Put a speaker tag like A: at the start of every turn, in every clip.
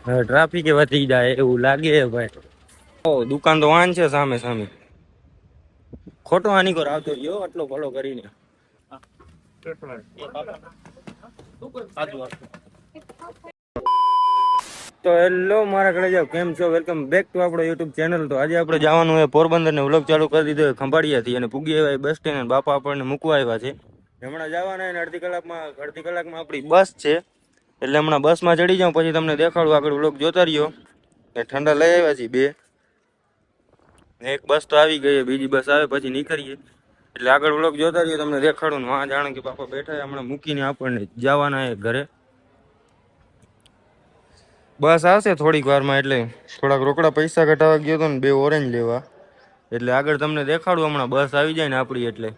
A: હવે ટ્રાફિક વધી જાય એવું લાગે ભાઈ. ઓ દુકાન તો વાન છે સામે સામે. ખોટો આની કોર આવતો રહ્યો આટલો ફોલો કરીને. તો હેલો મારા ઘરે જાવ કેમ છો? વેલકમ બેક ટુ આપણો યુટ્યુબ ચેનલ. તો આજે આપણે જવાનું હોય પોરબંદર ને વ્લોગ ચાલુ કરી દીધો ખંભાળિયાથી અને પૂગી આવ્યા બસ સ્ટેન્ડ. બાપા આપણને મૂકવા આવ્યા છે. હમણાં જવાના એને અડધી કલાકમાં આપણી બસ છે. એટલે હમણાં બસમાં ચડી જાઉં પછી તમને દેખાડું. આગળ વ્લોગ જોતા રહ્યો. એ ઠંડા લઈ આવ્યા છીએ બે. એક બસ તો આવી ગઈ, બીજી બસ આવે પછી નીકળીએ. એટલે આગળ વ્લોગ જોતા રહીએ, તમને દેખાડું. હા જાણે કે પાપા બેઠા હમણાં મૂકીને આપણને જવાના એ ઘરે. બસ આવશે થોડીક વારમાં. એટલે થોડાક રોકડા પૈસા કઢાવવા ગયો હતો ને 2 ઓરેન્જ લેવા. એટલે આગળ તમને દેખાડું હમણાં બસ આવી જાય ને આપણી. એટલે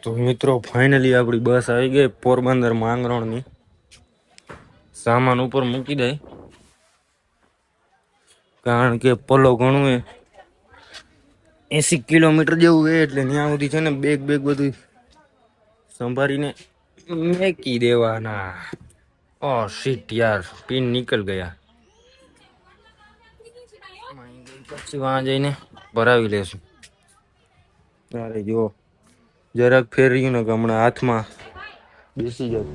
A: તો મિત્રો ફાઇનલી આપણી બસ આવી ગઈ પોરબંદર માંગરોળની. સામાન ઉપર મૂકી દે કારણ કે પોલો ઘણું 80 કિલોમીટર જેવું એટલે ત્યાં સુધી છે ને બેગ બધું સંભાળીને મેકી દેવાના. ઓ શિટ યાર, પિન નિકલ ગયા. પછી વાં જઈને ભરાવી લેશું. અરે જો જરાક ફેરર્યું ને કે હમણાં હાથમાં બેસી જાય.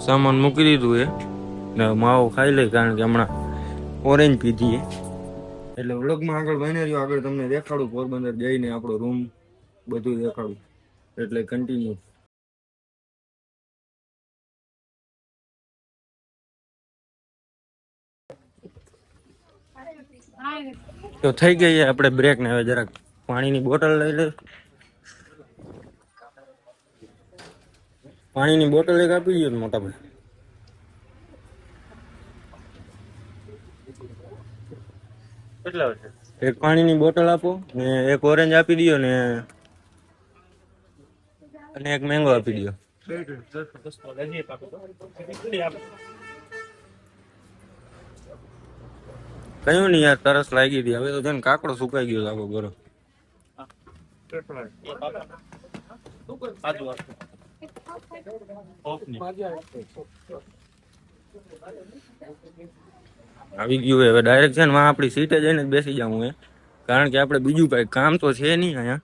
A: સામાન મૂકી દીધું ને માવો ખાઈ લે કારણ કે હમણાં ઓરેન્જ પીધી. એટલે વ્લોગમાં આગળ બની રહ્યો. આગળ તમને દેખાડું પોરબંદર જઈને આપણો રૂમ બધું દેખાડું. એટલે કન્ટિન્યુ. તો થઈ ગઈ આપણે બ્રેક ને હવે જરાક પાણીની બોટલ લઈ લે. પાણીની બોટલ એક આપી દો મોટા ભાઈ. કેટલા છે? એક પાણીની બોટલ આપો ને એક ઓરેન્જ આપી દો ને અને એક મેંગો આપી દો. કયું નહીં યાર, તરસ લાગી હતી. હવે તો છે ને કાકડો સુકાઈ ગયો આખો ગરો. આવી ગયું હવે ડાયરેક્ટ છે ને આપણી સીટે જઈને જ બેસી જાઉં કારણ કે આપણે બીજું કઈ કામ તો છે નહીં અહીંયા.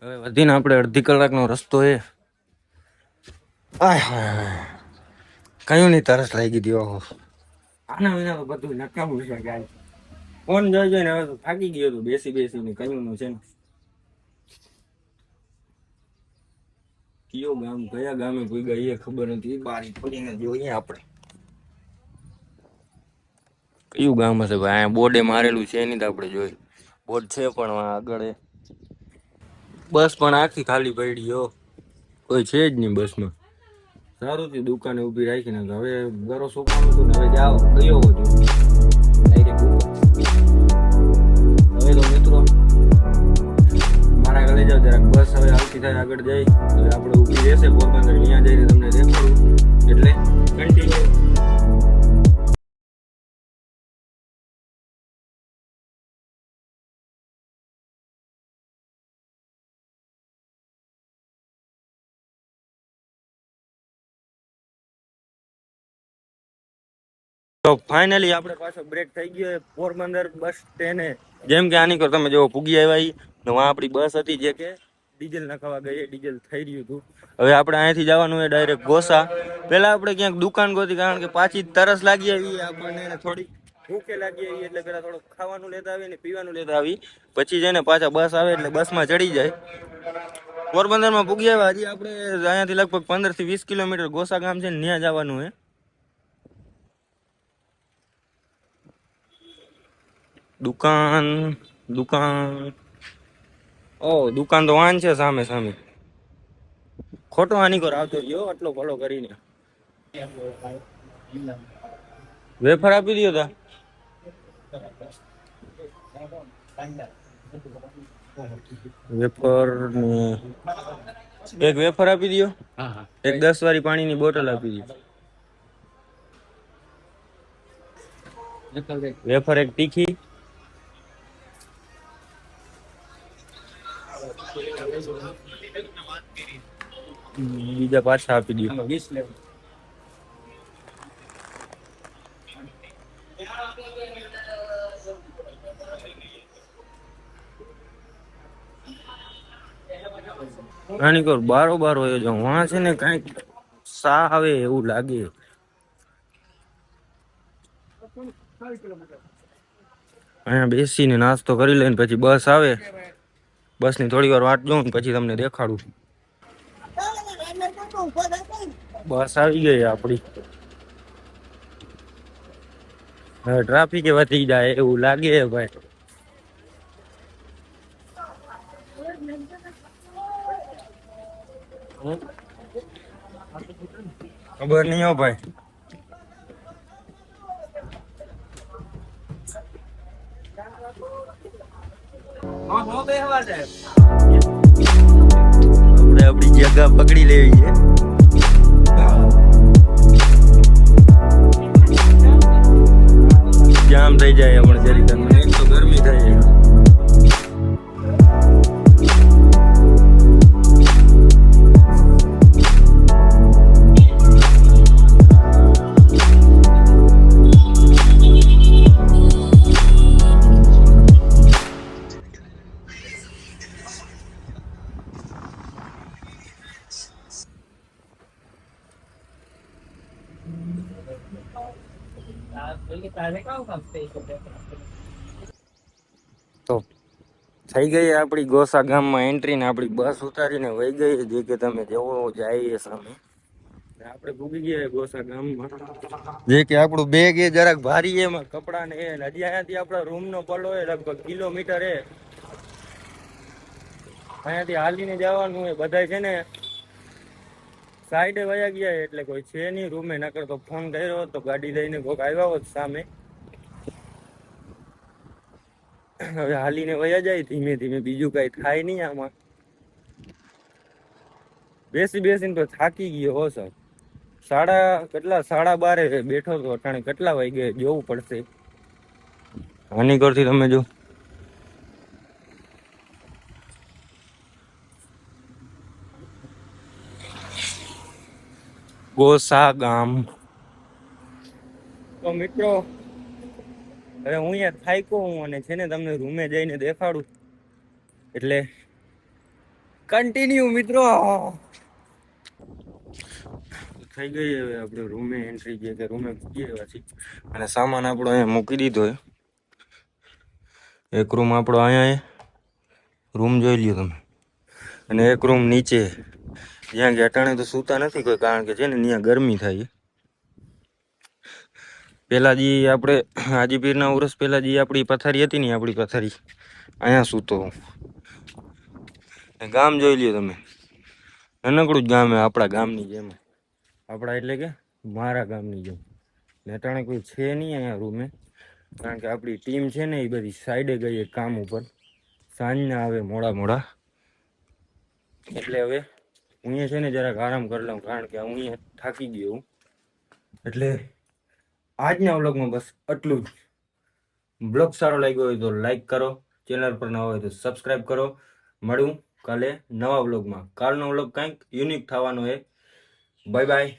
A: હવે વધીને આપણે અડધી કલાકનો રસ્તો કયું નહીં તરસ લાગી ગઈ. ઓહો આના વિના તો બધું નકામું છે ગાય. ફોન જોઈ ને હવે તો થાકી ગયો હતો બેસીને. કયું નું છે ને કયો ગામ કયા ગામે કોઈ ગઈ ખબર નથી. બારી ખોલીને જોઈએ આપણે કયું ગામ હશે ભાઈ. અહીંયા બોર્ડે મારેલું છે નહીં તો આપણે જોઈ. બોર્ડ છે પણ આગળ બસ પણ આખી ખાલી પડી. કોઈ છે જ નહીં બસમાં. સારું થયું દુકાને ઊભી રાખીને. હવે ગરો સોપાનું હતું ને હવે જાવ ગયો હતો ડાયરેક્ટ. હવે તો મિત્રો મારા આગળ જાવ જરાક. બસ હવે આવતી થાય આગળ જાય. હવે આપણે ઊભી રહેશે પોરબંદર. અહીંયા જઈને તમને દેખાડું. એટલે કન્ટિન્યુ. તો ફાઇનલી આપણે પાછો બ્રેક થઈ ગયો પોરબંદર બસ સ્ટેન્ડે. જેમ કે આની કર તમે જો પૂગી આવ્યા ને વાં આપણી બસ હતી જે કે ડીઝલ નખાવા ગઈ. ડીઝલ થઈ રહ્યું હતું. હવે આપણે અહીંયાથી જવાનું હોય ડાયરેક્ટ ગોસા. પેલા આપણે ક્યાંક દુકાન ગોતી કારણ કે પાછી તરસ લાગી આવી આપણને, થોડી ભૂખે લાગી આવી. એટલે પેલા થોડું ખાવાનું લેતા આવી ને પીવાનું લેતા આવી. પછી જઈને પાછા બસ આવે એટલે બસમાં ચડી જાય. પોરબંદરમાં પૂગી આવ્યા. હજી આપણે અહીંયાથી લગભગ 15 થી 20 કિલોમીટર ગોસા ગામ છે ને ત્યાં જવાનું હે. દુકાન દુકાન તો વાન છે સામે સામે. ખોટો આની કોર આવતો રહ્યો આટલો ફોલો કરીને. વેફર આપી દો તા. વેફર એક વેફર આપી દો. એક 10 વાળી પાણીની બોટલ આપી દો. વેફર એક તીખી. બીજા પાછા આપી દઉં. આની કોર બારોબાર હોય જો વાં છે ને કઈક સા આવે એવું લાગે. અહીંયા બેસીને નાસ્તો કરી લઈને પછી બસ આવે, બસ ની થોડી વાર વાટ જોઉં પછી તમને દેખાડું. બસ આવી ગઈ આપડી. હવે ટ્રાફિક વધી જાય એવું લાગે ભાઈ. ખબર નહીં હો ભાઈ. આપણે આપણી જગ્યા પકડી લેવી છે. જામ થઈ જાય આપણે જરી એક તો ગરમી થાય. તો થઈ ગઈ આપણી ગોસા ગામમાં એન્ટ્રી ને આપણી બસ ઉતારીને વહી ગઈ જે કે તમે જેવો જાય સામે આપણે ભૂગી ગયા ગોસા ગામમાં. જે કે આપણું બેગ એ જરાક ભારી એમાં કપડા ને હજી અહીંયાથી આપણા રૂમ નો પડો એ લગભગ કિલોમીટર એ અહીંયાથી હાલીને જવાનું હોય. બધા છે ને સાઈડે વયા ગયા એટલે કોઈ છે નહીં રૂમે, નકર તો ફોન કર્યો તો ગાડી લઈને કોઈક આવ્યા હોત સામે. હવે હાલીને વયા જાય ધીમે ધીમે, બીજું કઈ થાય નહીં આમાં. બેસી બેસીને તો થાકી ગયો હો સર. 12:30 બેઠો તો અટાણે કેટલા વાગે જોવું પડશે. આની કરતી તમે જો ગોસા ગામ. તો મિત્રો હવે હું અહીંયા થાક્યો હું અને છે ને તમને રૂમે જઈને દેખાડું એટલે કન્ટિન્યુ મિત્રો. થઈ ગઈ હવે આપણે રૂમે એન્ટ્રી જે કે રૂમે પૂગી આવ્યા છીએ અને સામાન આપણો અહીંયા મૂકી દીધો હોય. એક રૂમ આપણો અહીંયા રૂમ જોઈ લ્યો તમે, અને એક રૂમ નીચે જ્યાં કે અટાણે તો સૂતા નથી કોઈ, કારણ કે છે ને ત્યાં ગરમી થાય. પેલા જે આપણે હાજી પીરના ઉરસ પેલા જે આપણી પથારી હતી ને આપણી પથારી અહીંયા સૂતો હું. ગામ જોઈ લ્યો તમે, નાનકડું જ ગામ આપણા ગામની જેમ, આપણા એટલે કે મારા ગામની જેમ. અટાણે કોઈ છે નહીં અહીંયા રૂમે, કારણ કે આપણી ટીમ છે ને એ બધી સાઈડે ગઈ કામ ઉપર, સાંજના આવે મોડા એટલે હવે હું અહીંયા છે ને જરાક આરામ કરી લઉં, કારણ કે હું અહીંયા થાકી ગયો હું. એટલે આજના વ્લોગમાં બસ આટલું જ. બ્લોગ સારો લાગ્યો હોય તો લાઈક કરો, ચેનલ પર નવા હોય તો સબસ્ક્રાઈબ કરો. મળું કાલે નવા વ્લોગમાં. કાલનો વ્લોગ કંઈક યુનિક થવાનો છે. Bye bye.